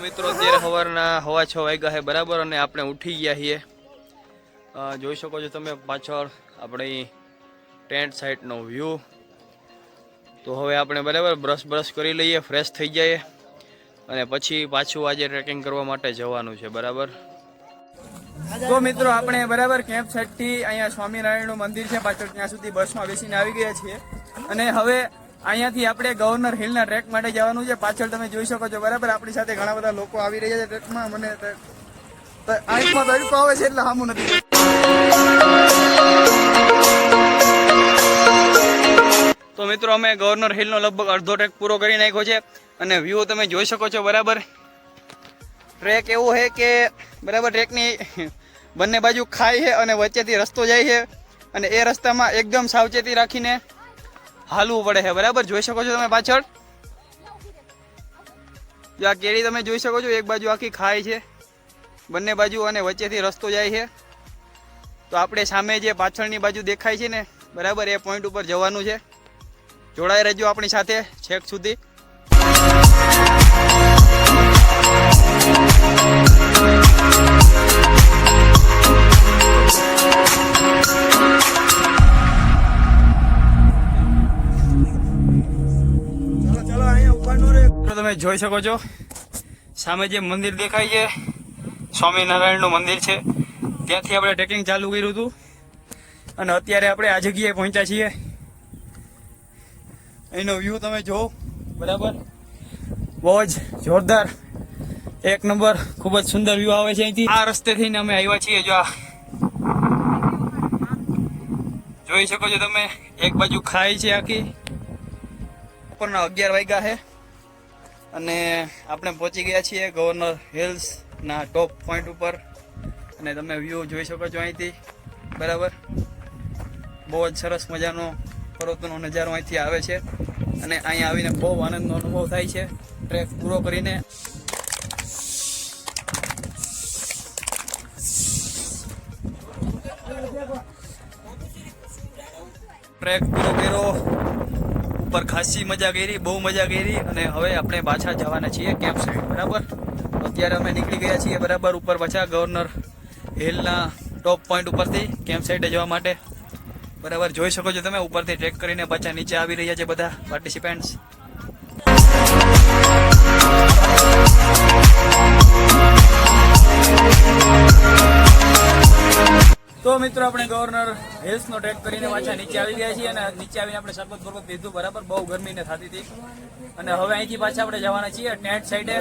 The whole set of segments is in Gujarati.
મિત્રો અત્યારે સવારના 6:15 વાગ્યા છે બરાબર, અને આપણે ઉઠી ગયા છીએ. જોઈ શકો છો તમે પાછળ આપણી ટેન્ટ સાઇટનો વ્યૂ. તો હવે આપણે બરાબર બ્રશ કરી લઈએ, ફ્રેશ થઈ જઈએ, અને પછી પાછું આજે ટ્રેકિંગ કરવા માટે જવાનું છે બરાબર. તો મિત્રો આપણે બરાબર કેમ્પ સાઇટ થી અહીંયા સ્વામિનારાયણનું મંદિર છે પાછળ, ત્યાં સુધી બસમાં બેસીને આવી ગયા છીએ. અને હવે અહીંયાથી આપણે ગવર્નર હિલના ટ્રેક માટે જવાનું છે. પાછળ તમે જોઈ શકો છો બરાબર, આપણી સાથે ઘણા બધા લોકો આવી રહ્યા છે ટ્રેકમાં. મને આંખમાં તડકો આવે છે એટલે સામું નથી. તો મિત્રો અમે ગવર્નર હિલનો લગભગ અડધો ટ્રેક પૂરો કરી નાખ્યો છે, અને વ્યૂ તમે જોઈ શકો છો બરાબર. ટ્રેક એવો છે કે બરાબર ટ્રેકની બંને બાજુ ખાઈ છે અને વચ્ચેથી રસ્તો જાય છે, અને એ રસ્તામાં એકદમ સાવચેતી રાખીને હાલવું પડે છે બરાબર. જોઈ શકો છો તમે પાછળ જો આ કેરી તમે જોઈ શકો છો, એક બાજુ આખી ખાઈ છે બંને બાજુ, અને વચ્ચેથી રસ્તો જાય છે. તો આપણે સામે જે પાછળની બાજુ દેખાય છે ને બરાબર, એ પોઈન્ટ ઉપર જવાનું છે. જોડાઈ રહેજો આપણી સાથે છેક સુધી. તમે જોઈ શકો છો સામે જે મંદિર દેખાય છે, સ્વામિનારાયણનું મંદિર છે. ત્યાંથી આપણે ટ્રેકિંગ ચાલુ કર્યું હતું, અને અત્યારે આપણે આ જગ્યાએ પહોંચ્યા છીએ. અહીંનો વ્યૂ તમે જોવો બરાબર, બહુ જ જોરદાર, એક નંબર, ખૂબ જ સુંદર વ્યૂ આવે છે અહીંથી. આ રસ્તે થઈને અમે આવ્યા છીએ. જો આ જોઈ શકો છો તમે, એક બાજુ ખાઈ છે આખી. બપોરના 11 વાગ્યા છે, અને આપણે પહોંચી ગયા છીએ ગવર્નર હિલ્સના ટોપ પોઈન્ટ ઉપર. અને તમે વ્યૂ જોઈ શકો છો અહીંથી બરાબર. બહુ જ સરસ મજાનો પર્વતનો નજારો અહીંથી આવે છે, અને અહીંયા આવીને બહુ આનંદનો અનુભવ થાય છે ટ્રેક પૂરો કરીને. ટ્રેક પૂરો કર્યો, ઉપર ખાસી મજા કરી, બહુ મજા કરી, અને હવે આપણે પાછા જવાના છીએ કેમ્પ સાઇટ બરાબર. અત્યારે અમે નીકળી ગયા છીએ બરાબર ઉપર પાછા ગવર્નર હિલના ટોપ પોઈન્ટ ઉપરથી કેમ્પ સાઇટે જવા માટે બરાબર. જોઈ શકો છો તમે ઉપરથી ટ્રેક કરીને પાછા નીચે આવી રહ્યા છે બધા પાર્ટિસિપન્ટ્સ. તો મિત્રો આપણે ગવર્નર હિલ્સનો ટ્રેક કરીને પાછા નીચે આવી ગયા છીએ, અને નીચે આવીને આપણે શરબત બરબત પીધું બરાબર. બહુ ગરમીને થતી હતી, અને હવે અહીંથી પાછા આપણે જવાના છીએ ટેન્ટ સાઈડે.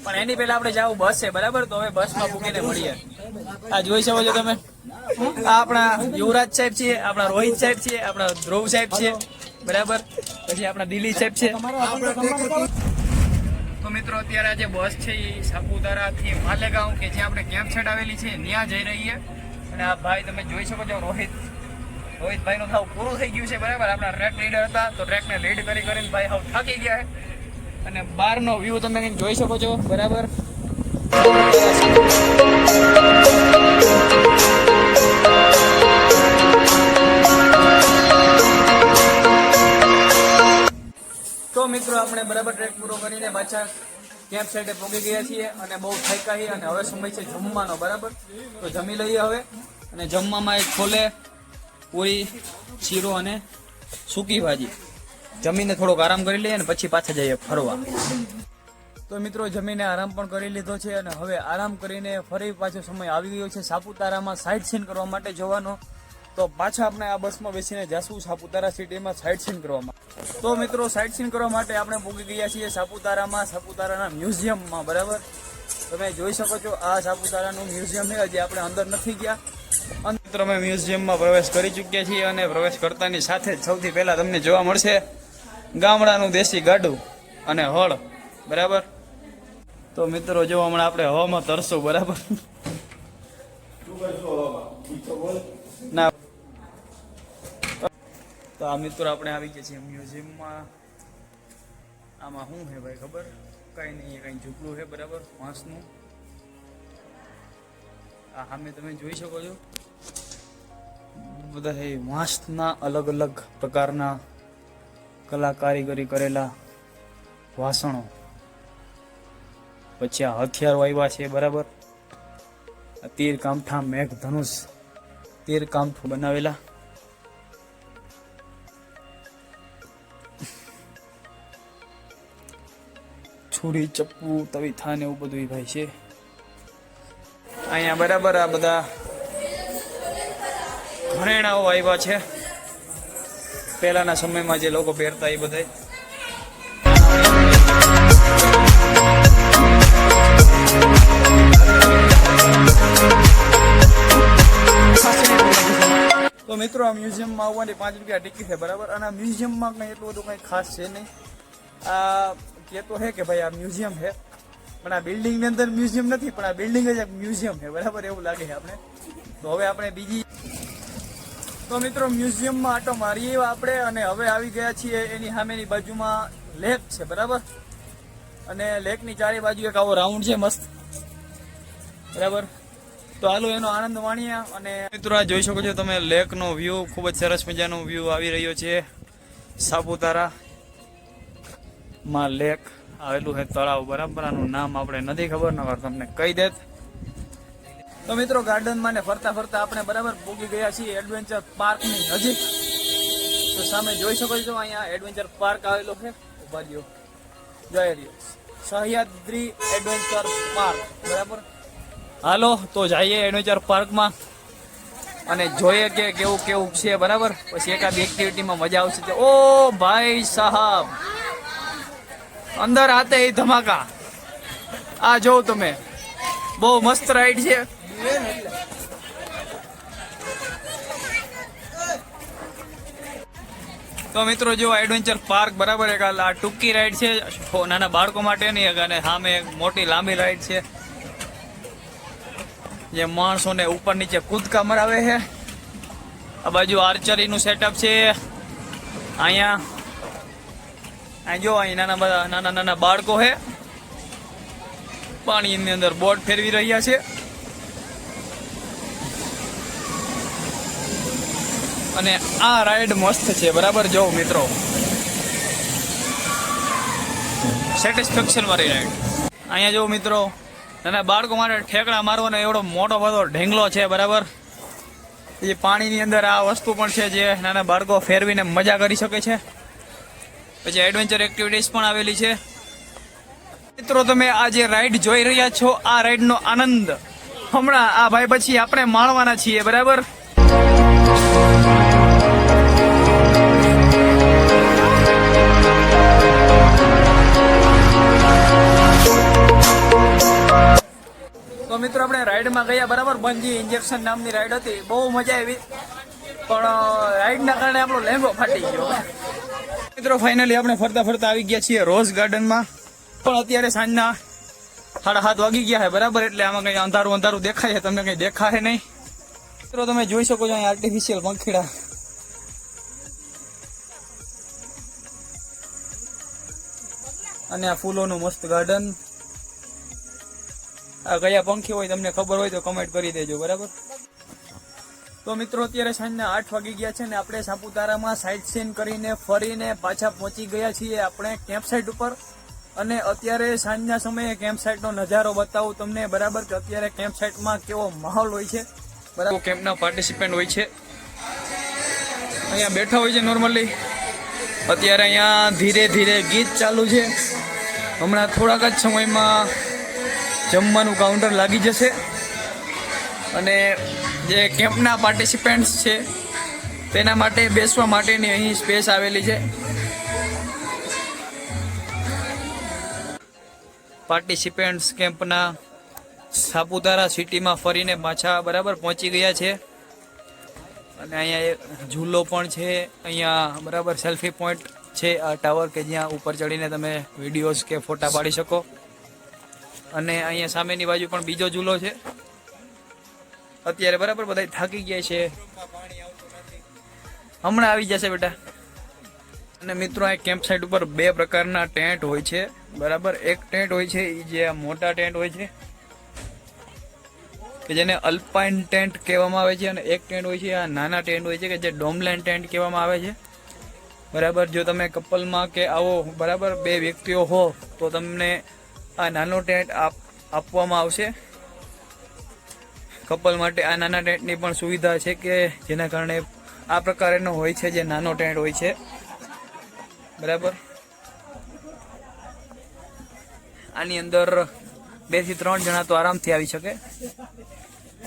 પણ એની પહેલા આપણે જવું બસ છે બરાબર, તો હવે બસમાં મૂકીને મળીએ. આ જોઈ શકો છો તમે, આ આપણા યુવરાજ સાહેબ છે, આપણા રોહિત સાહેબ છે, આપણા ધ્રુવ સાહેબ છે બરાબર, પછી આપણા દિલ્હી સાહેબ છે. તો મિત્રો અત્યારે જે બસ છે એ સાપુતારાથી માલેગાંવ, કે જ્યાં આપણે કેમ્પ સાઇટ આવેલી છે, ત્યાં જઈ રહી છે. અને આ ભાઈ તમે જોઈ શકો છો રોહિતભાઈનું થાવ પૂરું થઈ ગયું છે બરાબર. આપણા ટ્રેક લીડર હતા, તો ટ્રેકને લીડ કરીને ભાઈ હાવ થાકી ગયા છે. અને બહારનો વ્યૂ તમે કંઈક જોઈ શકો છો બરાબર. તો મિત્રો આપણે બરાબર ટ્રેક પૂરો કરીને પાછા કેમ્પ સાઇટે પહોંચી ગયા છીએ, અને બહુ થાક્યા છીએ, અને હવે સમય છે જમવાનો બરાબર. તો જમી લઈએ હવે. અને જમવામાં એક છોલે, પૂરી, શીરો અને સૂકી ભાજી. જમીને થોડોક આરામ કરી લઈએ, અને પછી પાછા જઈએ ફરવા. તો મિત્રો જમીને આરામ પણ કરી લીધો છે, અને હવે આરામ કરીને ફરી પાછો સમય આવી ગયો છે સાપુતારામાં સાઇટ સીન કરવા માટે જવાનો. તો પાછા આપણે આ બસમાં બેસીને જશું સાપુતારા સિટીમાં સાઇટ સીન કરવામાં. તો મિત્રો સાઇટ સીન કરવા માટે આપણે પહોંચી ગયા છીએ સાપુતારામાં, સાપુતારાના મ્યુઝિયમમાં બરાબર. તમે જોઈ શકો છો આ સાપુતારાનું મ્યુઝિયમ છે. હજી આપણે અંદર નથી ગયા. અંદર અમે મ્યુઝિયમમાં પ્રવેશ કરી ચૂક્યા છીએ, અને પ્રવેશ કરતાની સાથે જ સૌથી પહેલા તમને જોવા મળશે ગામડાનું દેશી ગાડું અને હળ બરાબર. તો મિત્રો જો હમણાં આપણે હવામાં તરશું બરાબર. ના તો આ મિત્રો આપણે આવી ગયા છીએ મ્યુઝિયમમાં. આમાં શું છે ભાઈ ખબર? કઈ નહીં, કઈ ઝૂંપડું છે બરાબર વાંસનું. આ સામે તમે જોઈ શકો છો બધા વાંસના અલગ અલગ પ્રકારના કલા કારીગરી કરેલા વાસણો. પછી આ હથિયારો આવ્યા છે બરાબર. આ તીર કામઠા મેઘ ધનુષ તીર કામઠું બનાવેલા. છુરી ચપ્પુ તવીથા ને એવું બધું ભાઈ છે અહીંયા બરાબર. આ બધા ઘરેણાઓ આવ્યા છે પહેલાના સમયમાં જે લોકો પહેરતા એ બધા. તો મિત્રો આ મ્યુઝિયમમાં આવવાની 5 રૂપિયા ટિકિટ છે બરાબર. અને આ મ્યુઝિયમમાં કંઈ એટલું બધું કંઈ ખાસ છે નહીં. આ કહેતો હે કે ભાઈ આ મ્યુઝિયમ છે, પણ આ બિલ્ડિંગની અંદર મ્યુઝિયમ નથી, પણ આ બિલ્ડિંગ જ એક મ્યુઝિયમ છે બરાબર, એવું લાગે છે આપણે. તો હવે આપણે બીજી તો મિત્રો મ્યુઝિયમમાં આટો મારીએ આપણે, અને હવે આવી ગયા છીએ એની સામેની બાજુમાં લેક છે બરાબર. અને લેકની ચારે બાજુ એક આવો રાઉન્ડ છે મસ્ત બરાબર. તો હાલો એનો આનંદ માણીએ. અને મિત્રો આ જોઈ શકો છો તમે લેકનો વ્યૂ, ખૂબ જ સરસ મજાનો વ્યૂ આવી રહ્યો છે. સાપુતારા માં લેક આવેલું છે, તળાવ બરાબર. આનું નામ આપણે નથી ખબર, નકર તમને કહી દેત. તો મિત્રો ગાર્ડનમાં ને ફરતા ફરતા આપણે બરાબર પહોંચી ગયા છીએ એડવેન્ચર પાર્કની નજીક. તો સામે જોઈ શકો છો અહીંયા એડવેન્ચર પાર્ક આવેલો છે. ઉભા રહ્યો, જોઈ રહ્યો સહ્યાદ્રી એડવેન્ચર પાર્ક બરાબર. હાલો તો જઈએ એડવેન્ચર પાર્કમાં અને જોઈએ કે કેવું કેવું છે બરાબર. પછી એકાદ એક્ટિવિટીમાં મજા આવશે. ઓ ભાઈ સાહેબ, અંદર આતે ही ધમાકા. આ જો તમે, બહુ મસ્ત રાઈડ છે. તો મિત્રો જો એડવેન્ચર પાર્ક બરાબર, એક આ ટૂંકી રાઈડ છે નાના બાળકો માટેની, અને સામે એક મોટી લાંબી રાઈડ છે જે માણસોને ઉપર નીચે કૂદકા મરાવે છે. આ બાજુ આર્ચરીનું સેટઅપ છે. અહીંયા જો અહીં નાના નાના બાળકો છે, પાણીની અંદર બોટ ફેરવી રહ્યા છે. અને આ રાઈડ મસ્ત છે બરાબર. જો મિત્રો સેટિસ્ફેક્શન વાળી રાઈડ. અહીંયા જો મિત્રો નાના બાળકો માટે ઠેકડા મારવાનો એવડો મોટો બધો ઢેંગલો છે બરાબર. એ પાણીની અંદર આ વસ્તુ પણ છે જે નાના બાળકો ફેરવીને મજા કરી શકે છે. પછી એડવેન્ચર એક્ટિવિટીઝ પણ આવેલી છે. મિત્રો તમે આ જે રાઈડ જોઈ રહ્યા છો, આ રાઈડનો આનંદ હમણાં આ ભાઈ પછી આપણે માણવાના છીએ બરાબર. તો મિત્રો આપણે રાઈડમાં ગયા બરાબર. બંજી ઇન્જેક્શન નામની રાઈડ હતી, બહુ મજા આવી, પણ રાઈડના કારણે આપણો લેંગો ફાટી ગયો. મિત્રો ફાઇનલી આપણે ફરતા ફરતા આવી ગયા છીએ રોઝ ગાર્ડનમાં. પણ અત્યારે સાંજના 7:30 વાગી ગયા છે બરાબર, એટલે આમાં કંઈ અંધારું અંધારું દેખાય છે, તમને કંઈ દેખાશે નહીં. મિત્રો તમે જોઈ શકો છો અહીં આર્ટિફિશિયલ પંખીડા. અને આ ફૂલોનું મસ્ત ગાર્ડન. આ કયા પંખી હોય તમને ખબર હોય તો કમેન્ટ કરી દેજો બરાબર. તો મિત્રો અત્યારે સાંજના 8 વાગી ગયા છે ને આપણે સાપુતારામાં સાઇટ સીન કરીને ફરીને પાછા પહોંચી ગયા છીએ આપણે કેમ્પ સાઇટ ઉપર. અને અત્યારે સાંજના સમયે કેમ્પ સાઇટનો નજારો બતાવું તમને બરાબર, કે અત્યારે કેમ્પ સાઇટમાં કેવો માહોલ હોય છે બરાબર. કેમ્પના પાર્ટિસિપન્ટ હોય છે, અહીંયા બેઠા હોય છે નોર્મલી. અત્યારે અહીંયા ધીરે ધીરે ગીત ચાલુ છે. હમણાં થોડાક જ સમયમાં જમવાનું કાઉન્ટર લાગી જશે. અને જે કેમ્પના પાર્ટિસિપન્ટ્સ છે તેના માટે બેસવા માટેની અહીં સ્પેસ આવેલી છે. પાર્ટિસિપન્ટ્સ કેમ્પના સાપુતારા સિટીમાં ફરીને પાછા બરાબર પહોંચી ગયા છે. અને અહીંયા એક ઝૂલો પણ છે, અહીંયા બરાબર સેલ્ફી પોઈન્ટ છે, આ ટાવર કે જ્યાં ઉપર ચડીને તમે વિડીયોઝ કે ફોટા પાડી શકો. અને અહીંયા સામેની બાજુ પણ બીજો ઝૂલો છે. અત્યારે બરાબર બધા થાકી ગયા છે, હમણાં આવી જશે બેટા. અને મિત્રો આ કેમ્પ સાઇટ ઉપર 2 પ્રકારના ટેન્ટ હોય છે બરાબર. એક ટેન્ટ હોય છે એ જે મોટા ટેન્ટ હોય છે કે જેને અલ્પાઇન ટેન્ટ કહેવામાં આવે છે, અને એક ટેન્ટ હોય છે આ નાના ટેન્ટ હોય છે કે જે ડોમલેન્ડ ટેન્ટ કહેવામાં આવે છે બરાબર. જો તમે કપલમાં કે આવો બરાબર 2 વ્યક્તિઓ હો તો તમને આ નાનો ટેન્ટ આપવામાં આવશે કપલ માટે. આ નાના ટેન્ટની પણ સુવિધા છે કે જેના કારણે આ પ્રકારનો હોય છે જે નાનો ટેન્ટ હોય છે, બરાબર. આની અંદર 2 થી 3 જણા તો આરામથી આવી શકે.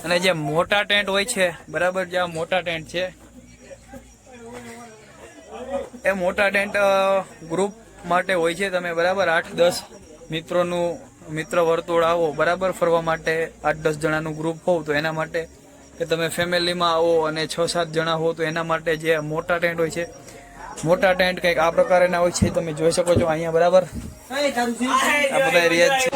અને જે મોટા ટેન્ટ હોય છે, બરાબર, જે મોટા ટેન્ટ છે એ મોટા ટેન્ટ ગ્રુપ માટે હોય છે. તમે બરાબર 8-10 મિત્રોનું મિત્ર વર્તુળ આવો, બરાબર, ફરવા માટે 8-10 જણાનું ગ્રુપ હોવ તો એના માટે, કે તમે ફેમિલીમાં આવો અને 6-7 જણા હો તો એના માટે જે મોટા ટેન્ટ હોય છે, મોટા ટેન્ટ કંઈક આ પ્રકારના હોય છે. તમે જોઈ શકો છો અહીંયા, બરાબર, આ બધા એરિયા છે.